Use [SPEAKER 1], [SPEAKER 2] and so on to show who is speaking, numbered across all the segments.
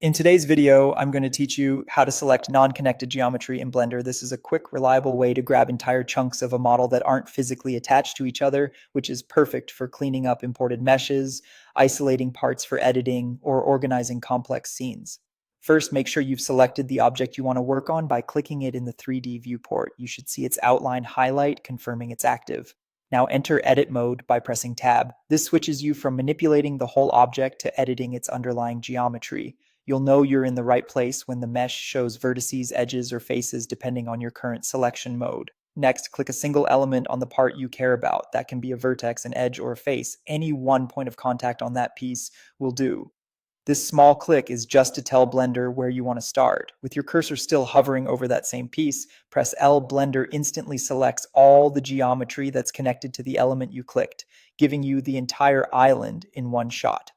[SPEAKER 1] In today's video, I'm going to teach you how to select non-connected geometry in Blender. This is a quick, reliable way to grab entire chunks of a model that aren't physically attached to each other, which is perfect for cleaning up imported meshes, isolating parts for editing, or organizing complex scenes. First, make sure you've selected the object you want to work on by clicking it in the 3D viewport. You should see its outline highlight, confirming it's active. Now enter Edit mode by pressing Tab. This switches you from manipulating the whole object to editing its underlying geometry. You'll know you're in the right place when the mesh shows vertices, edges, or faces depending on your current selection mode. Next, click a single element on the part you care about. That can be a vertex, an edge, or a face. Any one point of contact on that piece will do. This small click is just to tell Blender where you want to start. With your cursor still hovering over that same piece, press L. Blender instantly selects all the geometry that's connected to the element you clicked, giving you the entire island in one shot.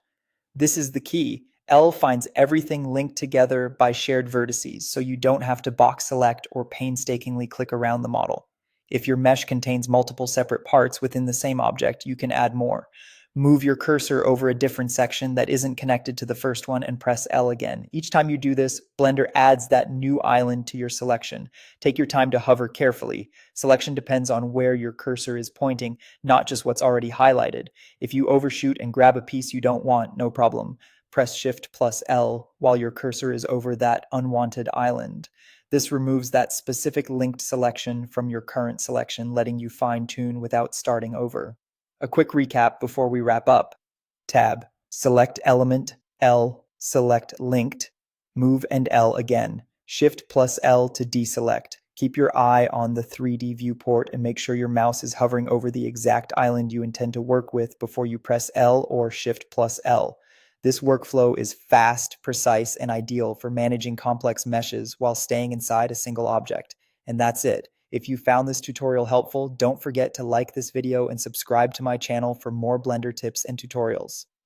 [SPEAKER 1] This is the key. L finds everything linked together by shared vertices, so you don't have to box select or painstakingly click around the model. If your mesh contains multiple separate parts within the same object, you can add more. Move your cursor over a different section that isn't connected to the first one and press L again. Each time you do this, Blender adds that new island to your selection. Take your time to hover carefully. Selection depends on where your cursor is pointing, not just what's already highlighted. If you overshoot and grab a piece you don't want, no problem. Press Shift plus L while your cursor is over that unwanted island. This removes that specific linked selection from your current selection, letting you fine-tune without starting over. A quick recap before we wrap up. Tab, select element, L, select linked, move and L again. Shift plus L to deselect. Keep your eye on the 3D viewport and make sure your mouse is hovering over the exact island you intend to work with before you press L or Shift plus L. This workflow is fast, precise, and ideal for managing complex meshes while staying inside a single object. And that's it. If you found this tutorial helpful, don't forget to like this video and subscribe to my channel for more Blender tips and tutorials.